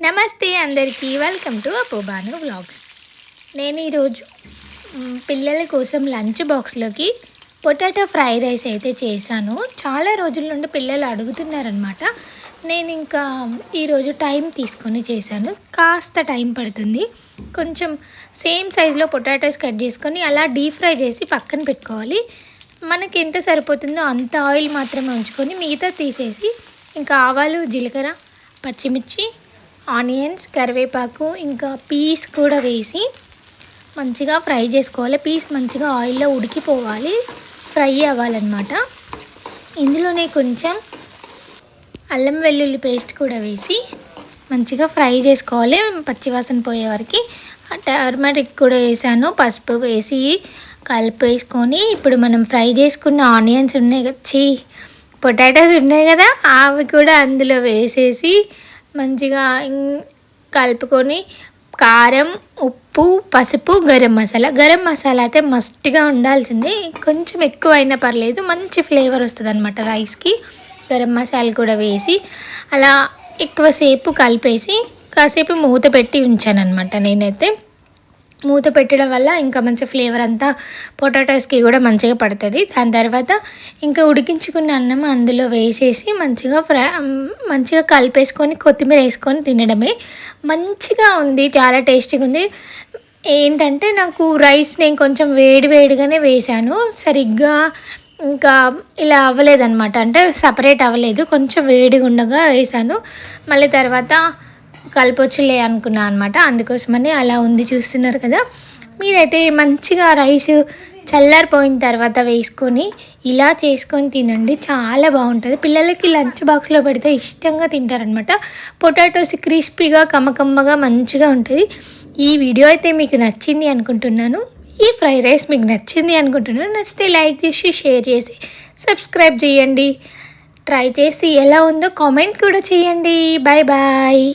నమస్తే అందరికీ welcome to అపోబాను vlogs. నేను ఈరోజు పిల్లల కోసం లంచ్ బాక్స్లోకి పొటాటో ఫ్రై రైస్ అయితే చేశాను. చాలా రోజుల నుండి పిల్లలు అడుగుతున్నారనమాట. నేను ఇంకా ఈరోజు టైం తీసుకొని చేశాను. కాస్త టైం పడుతుంది. కొంచెం సేమ్ సైజులో పొటాటోస్ కట్ చేసుకొని అలా డీప్ ఫ్రై చేసి పక్కన పెట్టుకోవాలి. మనకి ఎంత సరిపోతుందో అంత ఆయిల్ మాత్రమే ఉంచుకొని మిగతా తీసేసి ఇంకా ఆవాలు, జీలకర్ర, పచ్చిమిర్చి, ఆనియన్స్, కరివేపాకు, ఇంకా పీస్ కూడా వేసి మంచిగా ఫ్రై చేసుకోవాలి. పీస్ మంచిగా ఆయిల్లో ఉడికిపోవాలి, ఫ్రై అవ్వాలన్నమాట. ఇందులోనే కొంచెం అల్లం వెల్లుల్లి పేస్ట్ కూడా వేసి మంచిగా ఫ్రై చేసుకోవాలి పచ్చివాసన పోయే వరకు. టర్మరిక్ కూడా వేసాను, పసుపు వేసి కలిపేసుకొని ఇప్పుడు మనం ఫ్రై చేసుకున్న ఆనియన్స్ ఉన్నాయి కదా, పొటాటోస్ ఉన్నాయి కదా, అవి కూడా అందులో వేసేసి మంచిగా కలుపుకొని కారం, ఉప్పు, పసుపు, గరం మసాలా అయితే మస్ట్గా ఉండాల్సిందే. కొంచెం ఎక్కువ అయినా పర్లేదు, మంచి ఫ్లేవర్ వస్తుంది అనమాట రైస్కి. గరం మసాలా కూడా వేసి అలా ఎక్కువసేపు కలిపేసి కాసేపు మూత పెట్టి ఉంచాను అనమాట. నేనైతే మూత పెట్టడం వల్ల ఇంకా మంచి ఫ్లేవర్ అంతా పొటాటోస్కి కూడా మంచిగా పడుతుంది. దాని తర్వాత ఇంకా ఉడికించుకున్న అన్నం అందులో వేసేసి మంచిగా కలిపేసుకొని కొత్తిమీర వేసుకొని తినడమే. మంచిగా ఉంది, చాలా టేస్టీగా ఉంది. ఏంటంటే నాకు రైస్ నేను కొంచెం వేడిగానే వేసాను, సరిగ్గా ఇంకా ఇలా అవ్వలేదన్నమాట. అంటే సపరేట్ అవ్వలేదు, కొంచెం వేడిగా ఉండగా వేసాను. మళ్ళీ తర్వాత కలిపొచ్చులే అనుకున్నా అనమాట. అందుకోసమని అలా ఉంది, చూస్తున్నారు కదా. మీరైతే మంచిగా రైస్ చల్లారిపోయిన తర్వాత వేసుకొని ఇలా చేసుకొని తినండి, చాలా బాగుంటుంది. పిల్లలకి లంచ్ బాక్స్లో పెడితే ఇష్టంగా తింటారనమాట. పొటాటోస్ క్రిస్పీగా కమ్మకమ్మగా మంచిగా ఉంటుంది. ఈ వీడియో అయితే మీకు నచ్చింది అనుకుంటున్నాను. ఈ ఫ్రై రైస్ మీకు నచ్చింది అనుకుంటున్నాను. నచ్చితే లైక్ చేసి, షేర్ చేసి, సబ్స్క్రైబ్ చేయండి. ట్రై చేసి ఎలా ఉందో కామెంట్ కూడా చేయండి. Bye bye.